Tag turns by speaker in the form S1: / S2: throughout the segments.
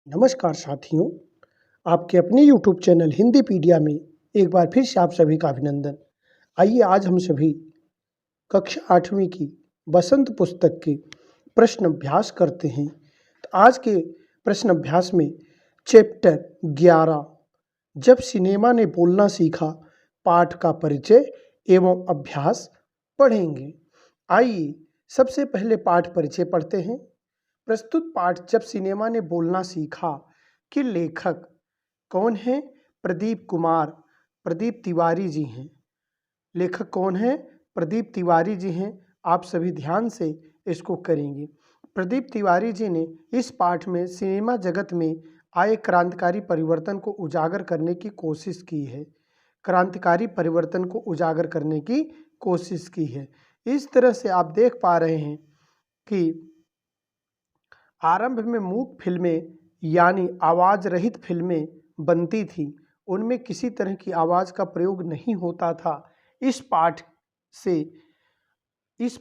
S1: नमस्कार साथियों, आपके अपने YouTube चैनल हिंदी पीडिया में एक बार फिर से आप सभी का अभिनंदन। आइए आज हम सभी कक्षा 8वीं की बसंत पुस्तक के प्रश्न अभ्यास करते हैं। तो आज के प्रश्न अभ्यास में चैप्टर 11 जब सिनेमा ने बोलना सीखा पाठ का परिचय एवं अभ्यास पढ़ेंगे। आइए सबसे पहले पाठ परिचय पढ़ते हैं। प्रस्तुत पाठ जब सिनेमा ने बोलना सीखा के लेखक कौन हैं? प्रदीप कुमार, प्रदीप तिवारी जी हैं। लेखक कौन है? प्रदीप तिवारी जी हैं। आप सभी ध्यान से इसको करेंगे। प्रदीप तिवारी जी ने इस पाठ में सिनेमा जगत में आए क्रांतिकारी परिवर्तन को उजागर करने की कोशिश की है। क्रांतिकारी परिवर्तन को उजागर करने की कोशिश की है। इस तरह से आप देख पा रहे हैं कि आरंभ में मूक फिल्में यानी आवाज़ रहित फिल्में बनती थी, उनमें किसी तरह की आवाज़ का प्रयोग नहीं होता था। इस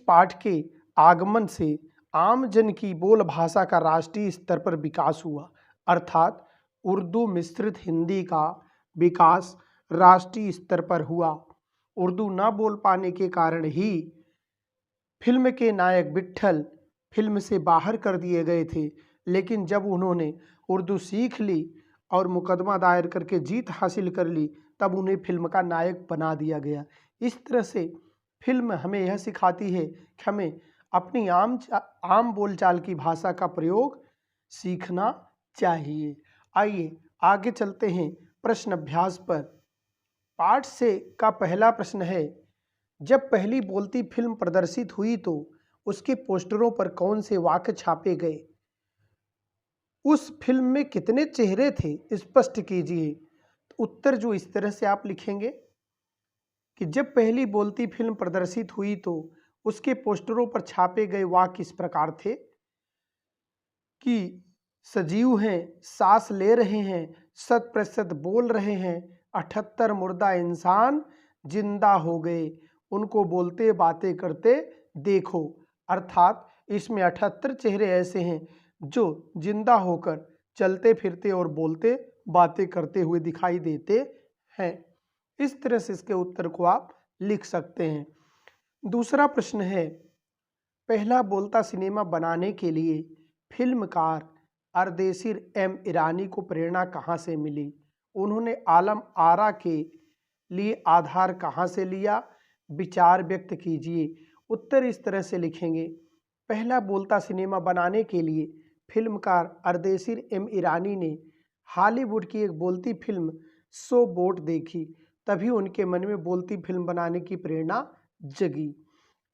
S1: पाठ के आगमन से आम जन की बोल भाषा का राष्ट्रीय स्तर पर विकास हुआ, अर्थात उर्दू मिश्रित हिंदी का विकास राष्ट्रीय स्तर पर हुआ। उर्दू न बोल पाने के कारण ही फिल्म के नायक विट्ठल फिल्म से बाहर कर दिए गए थे, लेकिन जब उन्होंने उर्दू सीख ली और मुकदमा दायर करके जीत हासिल कर ली, तब उन्हें फिल्म का नायक बना दिया गया। इस तरह से फिल्म हमें यह सिखाती है कि हमें अपनी आम बोलचाल की भाषा का प्रयोग सीखना चाहिए। आइए आगे चलते हैं प्रश्न अभ्यास पर। पाठ से का पहला प्रश्न है, जब पहली बोलती फिल्म प्रदर्शित हुई तो उसके पोस्टरों पर कौन से वाक्य छापे गए? उस फिल्म में कितने चेहरे थे? स्पष्ट कीजिए। उत्तर जो इस तरह से आप लिखेंगे कि जब पहली बोलती फिल्म प्रदर्शित हुई तो उसके पोस्टरों पर छापे गए वाक्य इस प्रकार थे कि सजीव हैं, सांस ले रहे हैं, 100% बोल रहे हैं, 78 मुर्दा इंसान जिंदा हो गए, उनको बोलते बातें करते देखो। अर्थात इसमें 78 चेहरे ऐसे हैं जो जिंदा होकर चलते फिरते और बोलते बातें करते हुए दिखाई देते हैं। इस तरह से इसके उत्तर को आप लिख सकते हैं। दूसरा प्रश्न है, पहला बोलता सिनेमा बनाने के लिए फिल्मकार अरदेशीर एम ईरानी को प्रेरणा कहाँ से मिली? उन्होंने आलम आरा के लिए आधार कहाँ से लिया? विचार व्यक्त कीजिए। उत्तर इस तरह से लिखेंगे, पहला बोलता सिनेमा बनाने के लिए फिल्मकार अरदेशीर एम ईरानी ने हॉलीवुड की एक बोलती फिल्म सो बोट देखी, तभी उनके मन में बोलती फिल्म बनाने की प्रेरणा जगी।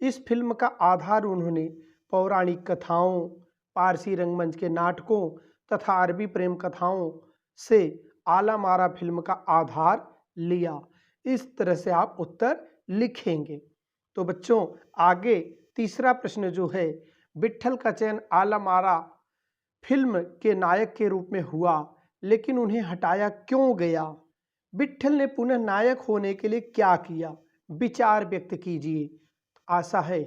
S1: इस फिल्म का आधार उन्होंने पौराणिक कथाओं, पारसी रंगमंच के नाटकों तथा अरबी प्रेम कथाओं से आलम आरा फिल्म का आधार लिया। इस तरह से आप उत्तर लिखेंगे। तो बच्चों आगे तीसरा प्रश्न जो है, विट्ठल का चयन आलम आरा फिल्म के नायक के रूप में हुआ, लेकिन उन्हें हटाया क्यों गया? विट्ठल ने पुनः नायक होने के लिए क्या किया? विचार व्यक्त कीजिए। आशा है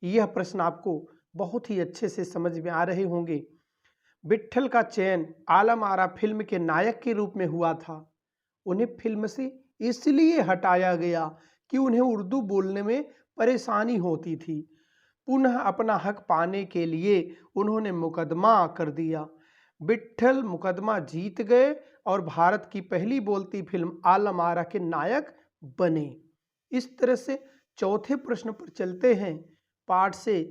S1: यह प्रश्न आपको बहुत ही अच्छे से समझ में आ रहे होंगे। विट्ठल का चयन आलम आरा फिल्म के नायक के रूप में हुआ था। उन्हें फिल्म से इसलिए हटाया गया कि उन्हें उर्दू बोलने में परेशानी होती थी। पुनः अपना हक पाने के लिए उन्होंने मुकदमा कर दिया। विट्ठल मुकदमा जीत गए और भारत की पहली बोलती फिल्म आलम आरा के नायक बने। इस तरह से चौथे प्रश्न पर चलते हैं। पाठ से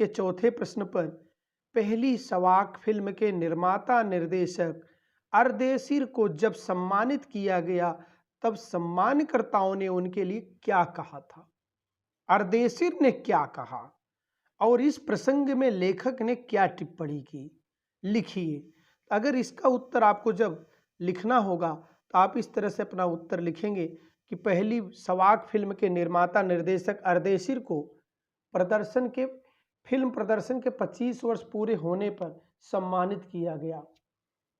S1: के चौथे प्रश्न पर, पहली सवाक फिल्म के निर्माता निर्देशक अरदेशीर को जब सम्मानित किया गया, तब सम्मानकर्ताओं ने उनके लिए क्या कहा था? अरदेशीर ने क्या कहा और इस प्रसंग में लेखक ने क्या टिप्पणी की? लिखिए। अगर इसका उत्तर आपको जब लिखना होगा तो आप इस तरह से अपना उत्तर लिखेंगे कि पहली सवाक फिल्म के निर्माता निर्देशक अरदेशीर को फिल्म प्रदर्शन के 25 वर्ष पूरे होने पर सम्मानित किया गया।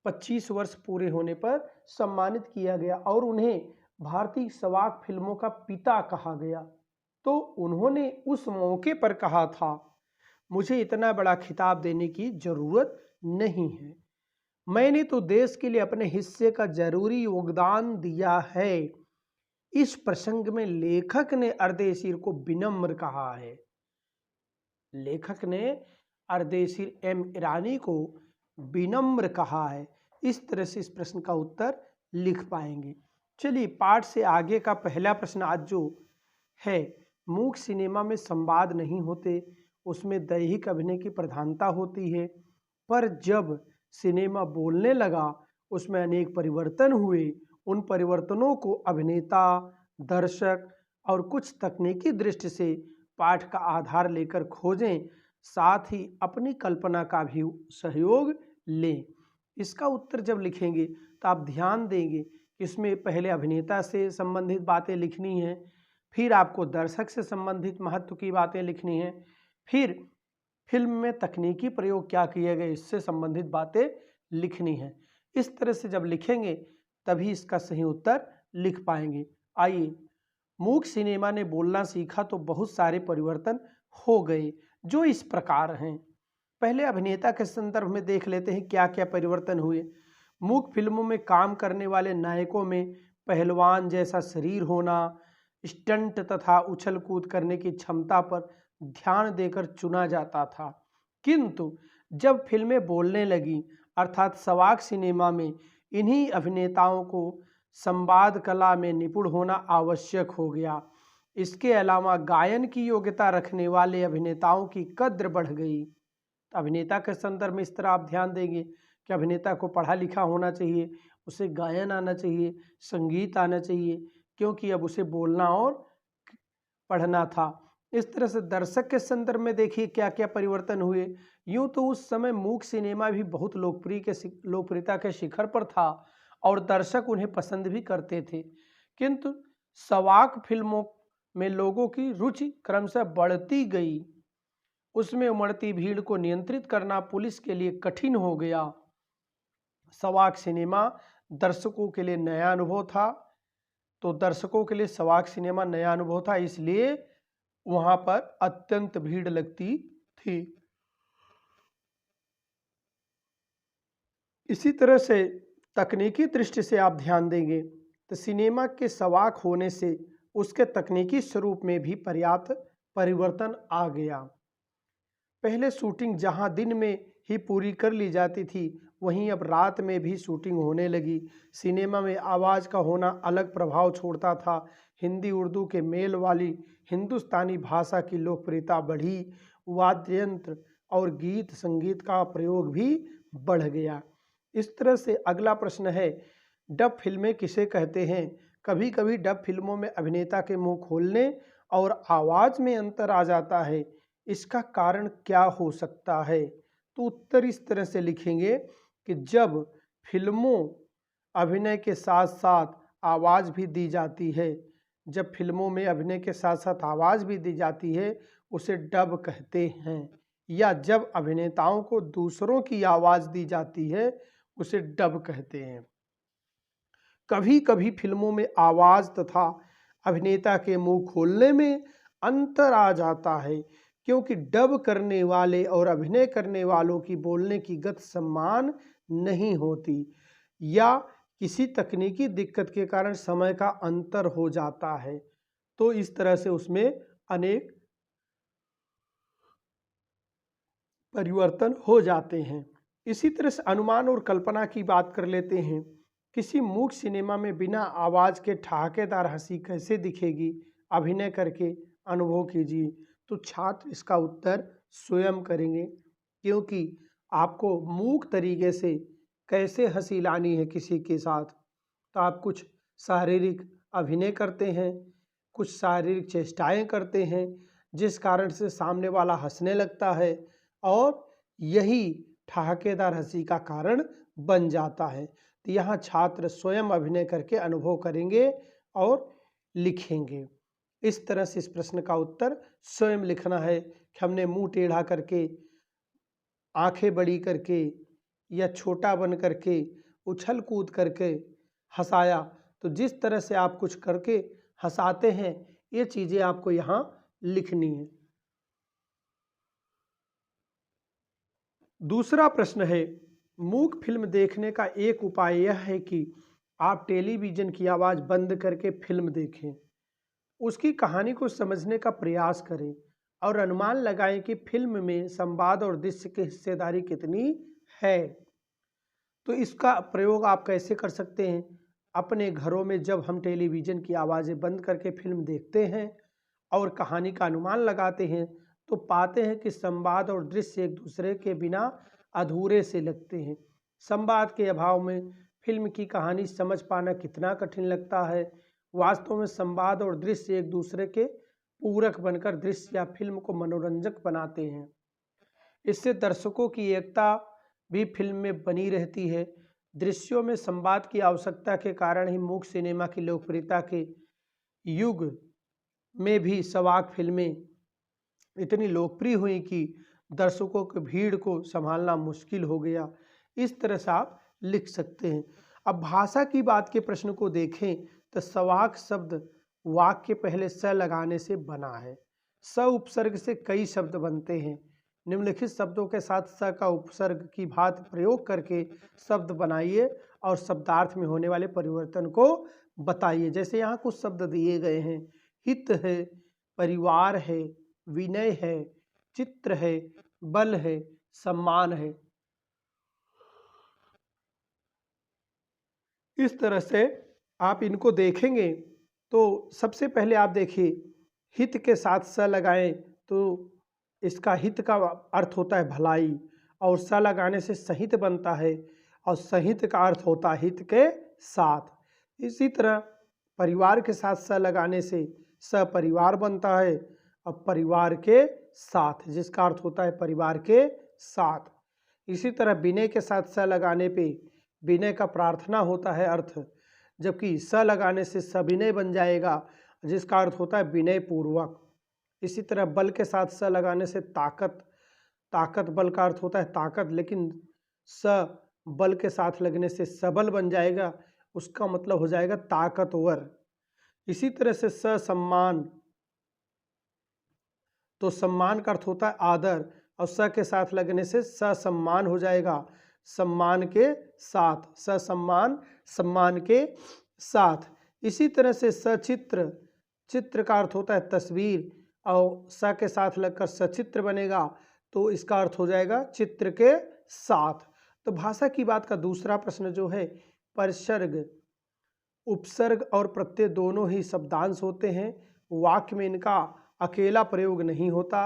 S1: 25 वर्ष पूरे होने पर सम्मानित किया गया और उन्हें भारतीय सवाक फिल्मों का पिता कहा गया। तो उन्होंने उस मौके पर कहा था, मुझे इतना बड़ा खिताब देने की जरूरत नहीं है, मैंने तो देश के लिए अपने हिस्से का जरूरी योगदान दिया है। इस प्रसंग में लेखक ने अर्देशीर को विनम्र कहा है। लेखक ने अर्देशीर एम ईरानी को विनम्र कहा है। इस तरह से इस प्रश्न का उत्तर लिख पाएंगे। चलिए पाठ से आगे का पहला प्रश्न आज जो है, मूक सिनेमा में संवाद नहीं होते, उसमें दैहिक अभिनय की प्रधानता होती है, पर जब सिनेमा बोलने लगा उसमें अनेक परिवर्तन हुए। उन परिवर्तनों को अभिनेता, दर्शक और कुछ तकनीकी दृष्टि से पाठ का आधार लेकर खोजें, साथ ही अपनी कल्पना का भी सहयोग लें। इसका उत्तर जब लिखेंगे तो आप ध्यान देंगे कि इसमें पहले अभिनेता से संबंधित बातें लिखनी हैं, फिर आपको दर्शक से संबंधित महत्व की बातें लिखनी हैं, फिर फिल्म में तकनीकी प्रयोग क्या किए गए इससे संबंधित बातें लिखनी हैं। इस तरह से जब लिखेंगे तभी इसका सही उत्तर लिख पाएंगे। आइए, मूक सिनेमा ने बोलना सीखा तो बहुत सारे परिवर्तन हो गए, जो इस प्रकार हैं। पहले अभिनेता के संदर्भ में देख लेते हैं क्या क्या परिवर्तन हुए। मूक फिल्मों में काम करने वाले नायकों में पहलवान जैसा शरीर होना, स्टंट तथा उछल कूद करने की क्षमता पर ध्यान देकर चुना जाता था। किंतु जब फिल्में बोलने लगी अर्थात सवाक सिनेमा में, इन्हीं अभिनेताओं को संवाद कला में निपुण होना आवश्यक हो गया। इसके अलावा गायन की योग्यता रखने वाले अभिनेताओं की कद्र बढ़ गई। अभिनेता के संदर्भ में इस तरह आप ध्यान देंगे कि अभिनेता को पढ़ा लिखा होना चाहिए, उसे गायन आना चाहिए, संगीत आना चाहिए, क्योंकि अब उसे बोलना और पढ़ना था। इस तरह से दर्शक के संदर्भ में देखिए क्या क्या परिवर्तन हुए। यूं तो उस समय मूक सिनेमा भी बहुत लोकप्रियता के शिखर पर था और दर्शक उन्हें पसंद भी करते थे, किंतु सवाक फिल्मों में लोगों की रुचि क्रमशः बढ़ती गई। उसमें उमड़ती भीड़ को नियंत्रित करना पुलिस के लिए कठिन हो गया। सवाक सिनेमा दर्शकों के लिए नया अनुभव था, तो दर्शकों के लिए सवाक सिनेमा नया अनुभव था, इसलिए वहां पर अत्यंत भीड़ लगती थी। इसी तरह से तकनीकी दृष्टि से आप ध्यान देंगे तो सिनेमा के सवाक होने से उसके तकनीकी स्वरूप में भी पर्याप्त परिवर्तन आ गया। पहले शूटिंग जहां दिन में ही पूरी कर ली जाती थी, वहीं अब रात में भी शूटिंग होने लगी। सिनेमा में आवाज़ का होना अलग प्रभाव छोड़ता था। हिंदी उर्दू के मेल वाली हिंदुस्तानी भाषा की लोकप्रियता बढ़ी। वाद्य यंत्र और गीत संगीत का प्रयोग भी बढ़ गया। इस तरह से अगला प्रश्न है, डब फिल्में किसे कहते हैं? कभी कभी डब फिल्मों में अभिनेता के मुंह खोलने और आवाज़ में अंतर आ जाता है। इसका कारण क्या हो सकता है? तो उत्तर इस तरह से लिखेंगे कि जब फिल्मों अभिनय के साथ साथ आवाज़ भी दी जाती है, जब फिल्मों में अभिनय के साथ साथ आवाज़ भी दी जाती है, उसे डब कहते हैं। या जब अभिनेताओं को दूसरों की आवाज़ दी जाती है, उसे डब कहते हैं। कभी कभी फिल्मों में आवाज़ तथा अभिनेता के मुंह खोलने में अंतर आ जाता है, क्योंकि डब करने वाले और अभिनय करने वालों की बोलने की गति समान नहीं होती, या किसी तकनीकी दिक्कत के कारण समय का अंतर हो जाता है। तो इस तरह से उसमें अनेक परिवर्तन हो जाते हैं। इसी तरह से अनुमान और कल्पना की बात कर लेते हैं। किसी मूक सिनेमा में बिना आवाज़ के ठहाकेदार हंसी कैसे दिखेगी? अभिनय करके अनुभव कीजिए। तो छात्र इसका उत्तर स्वयं करेंगे, क्योंकि आपको मूक तरीके से कैसे हंसी लानी है किसी के साथ, तो आप कुछ शारीरिक अभिनय करते हैं, कुछ शारीरिक चेष्टाएं करते हैं, जिस कारण से सामने वाला हंसने लगता है और यही ठहाकेदार हंसी का कारण बन जाता है। तो यहाँ छात्र स्वयं अभिनय करके अनुभव करेंगे और लिखेंगे। इस तरह से इस प्रश्न का उत्तर स्वयं लिखना है कि हमने मुंह टेढ़ा करके, आंखें बड़ी करके या छोटा बन करके, उछल कूद करके हंसाया। तो जिस तरह से आप कुछ करके हंसाते हैं, ये चीज़ें आपको यहाँ लिखनी है। दूसरा प्रश्न है, मूक फिल्म देखने का एक उपाय यह है कि आप टेलीविज़न की आवाज़ बंद करके फिल्म देखें, उसकी कहानी को समझने का प्रयास करें और अनुमान लगाएं कि फिल्म में संवाद और दृश्य की हिस्सेदारी कितनी है। तो इसका प्रयोग आप कैसे कर सकते हैं? अपने घरों में जब हम टेलीविज़न की आवाज़ें बंद करके फिल्म देखते हैं और कहानी का अनुमान लगाते हैं, तो पाते हैं कि संवाद और दृश्य एक दूसरे के बिना अधूरे से लगते हैं। संवाद के अभाव में फिल्म की कहानी समझ पाना कितना कठिन लगता है। वास्तव में संवाद और दृश्य एक दूसरे के पूरक बनकर दृश्य या फिल्म को मनोरंजक बनाते हैं। इससे दर्शकों की एकता भी फिल्म में बनी रहती है। दृश्यों में संवाद की आवश्यकता के कारण ही मूक सिनेमा की लोकप्रियता के युग में भी संवाद फिल्में इतनी लोकप्रिय हुई कि दर्शकों की भीड़ को संभालना मुश्किल हो गया। इस तरह से आप लिख सकते हैं। अब भाषा की बात के प्रश्न को देखें तो संवाद शब्द वाक्य के पहले स लगाने से बना है। स उपसर्ग से कई शब्द बनते हैं। निम्नलिखित शब्दों के साथ स का उपसर्ग की भांति प्रयोग करके शब्द बनाइए और शब्दार्थ में होने वाले परिवर्तन को बताइए। जैसे यहाँ कुछ शब्द दिए गए हैं, हित है, परिवार है, विनय है, चित्र है, बल है, सम्मान है। इस तरह से आप इनको देखेंगे तो सबसे पहले आप देखिए, हित के साथ स लगाएं तो इसका हित का अर्थ होता है भलाई, और स लगाने से सहित बनता है, और सहित का अर्थ होता है हित के साथ। इसी तरह परिवार के साथ स लगाने से सपरिवार बनता है, और परिवार के साथ, जिसका अर्थ होता है परिवार के साथ। इसी तरह विनय के साथ स लगाने पे विनय का प्रार्थना होता है अर्थ, जबकि स लगाने से सविनय बन जाएगा, जिसका अर्थ होता है विनय पूर्वक। इसी तरह बल के साथ स लगाने से ताकत, ताकत बल का अर्थ होता है ताकत, लेकिन स बल के साथ लगने से सबल बन जाएगा, उसका मतलब हो जाएगा ताकतवर। इसी तरह से स सम्मान, तो सम्मान का अर्थ होता है आदर, और स के साथ लगने से ससम्मान हो जाएगा, सम्मान के साथ, ससम्मान, सम्मान के साथ। इसी तरह से सचित्र, चित्र का अर्थ होता है तस्वीर, और स के साथ लगकर सचित्र बनेगा, तो इसका अर्थ हो जाएगा चित्र के साथ। तो भाषा की बात का दूसरा प्रश्न जो है, परिसर्ग, उपसर्ग और प्रत्यय दोनों ही शब्दांश होते हैं। वाक्य में इनका अकेला प्रयोग नहीं होता।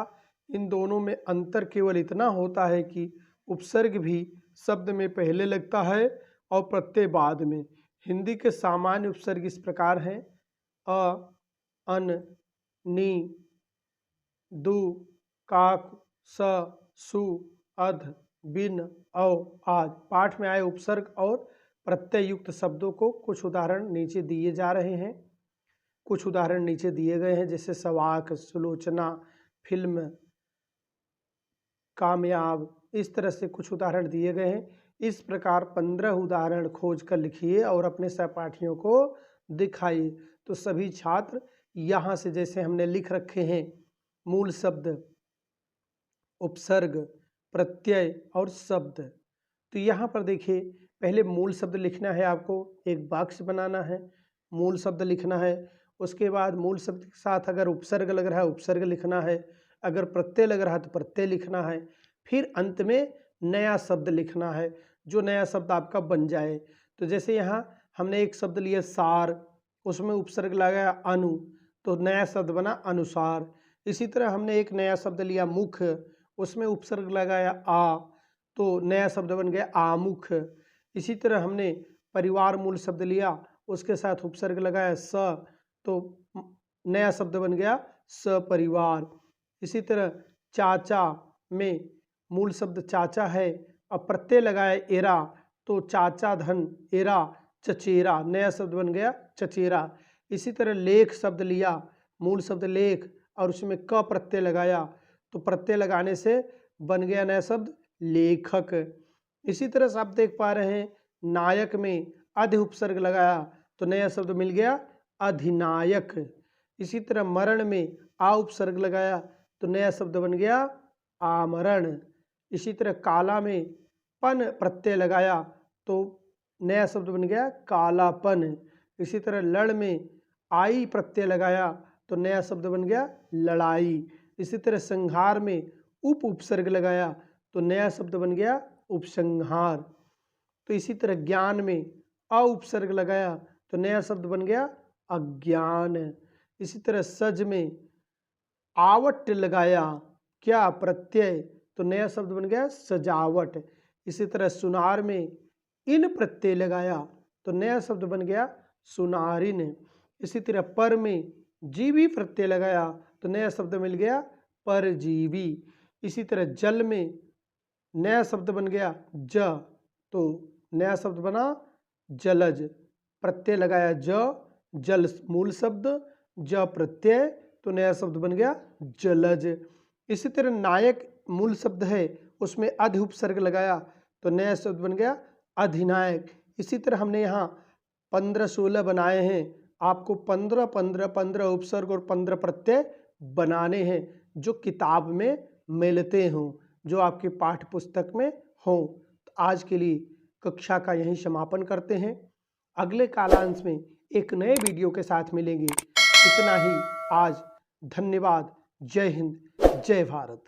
S1: इन दोनों में अंतर केवल इतना होता है कि उपसर्ग भी शब्द में पहले लगता है और प्रत्यय बाद में। हिंदी के सामान्य उपसर्ग इस प्रकार हैं: अ, अन, नि, दु, काक, स, सु, अध, बिन, औ, आज। पाठ में आए उपसर्ग और प्रत्यय युक्त शब्दों को कुछ उदाहरण नीचे दिए जा रहे हैं। कुछ उदाहरण नीचे दिए गए हैं, जैसे सवाक, सुलोचना, फिल्म, कामयाब। इस तरह से कुछ उदाहरण दिए गए हैं। इस प्रकार 15 उदाहरण खोज कर लिखिए और अपने सहपाठियों को दिखाइए। तो सभी छात्र यहाँ से जैसे हमने लिख रखे हैं, मूल शब्द, उपसर्ग, प्रत्यय और शब्द। तो यहाँ पर देखिए, पहले मूल शब्द लिखना है आपको, एक बॉक्स बनाना है, मूल शब्द लिखना है। उसके बाद मूल शब्द के साथ अगर उपसर्ग लग रहा है उपसर्ग लिखना है, अगर प्रत्यय लग रहा है तो प्रत्यय लिखना है। फिर अंत में नया शब्द लिखना है, जो नया शब्द आपका बन जाए। तो जैसे यहाँ हमने एक शब्द लिया सार, उसमें उपसर्ग लगाया अनु, तो नया शब्द बना अनुसार। इसी तरह हमने एक नया शब्द लिया मुख, उसमें उपसर्ग लगाया आ, तो नया शब्द बन गया आमुख। इसी तरह हमने परिवार मूल शब्द लिया, उसके साथ उपसर्ग लगाया स, तो नया शब्द बन गया सपरिवार। इसी तरह चाचा में मूल शब्द चाचा है, अब प्रत्यय लगाया एरा, तो चाचा धन एरा चचेरा, नया शब्द बन गया चचेरा। इसी तरह लेख शब्द लिया, मूल शब्द लेख, और उसमें क प्रत्यय लगाया, तो प्रत्यय लगाने से बन गया नया शब्द लेखक। इसी तरह से आप देख पा रहे हैं, नायक में अधि उपसर्ग लगाया तो नया शब्द मिल गया अधिनायक। इसी तरह मरण में आ उपसर्ग लगाया तो नया शब्द बन गया आमरण। इसी तरह काला में पन प्रत्यय लगाया तो नया शब्द बन गया कालापन। इसी तरह लड़ में आई प्रत्यय लगाया तो नया शब्द बन गया लड़ाई। इसी तरह संहार में उपसर्ग लगाया तो नया शब्द बन गया उपसंहार। तो इसी तरह ज्ञान में उपसर्ग लगाया तो नया शब्द बन गया अज्ञान। इसी तरह सज में आवट लगाया क्या प्रत्यय तो नया शब्द बन गया सजावट। इसी तरह सुनार में इन प्रत्यय लगाया तो नया शब्द बन गया सुनारिन। इसी तरह पर में जीवी प्रत्यय लगाया तो नया शब्द मिल गया परजीवी। इसी तरह जल में नया शब्द बन गया ज तो नया शब्द बना जलज। प्रत्यय लगाया जल मूल शब्द, ज प्रत्यय तो नया शब्द बन गया जलज। इसी तरह नायक मूल शब्द है, उसमें अधि उपसर्ग लगाया तो नया शब्द बन गया अधिनायक। इसी तरह हमने यहाँ 15-16 बनाए हैं। आपको 15-15 उपसर्ग और 15 प्रत्यय बनाने हैं जो किताब में मिलते हों, जो आपके पाठ्य पुस्तक में हों। तो आज के लिए कक्षा का यहीं समापन करते हैं। अगले कालांश में एक नए वीडियो के साथ मिलेंगे। इतना ही आज। धन्यवाद। जय हिंद, जय भारत।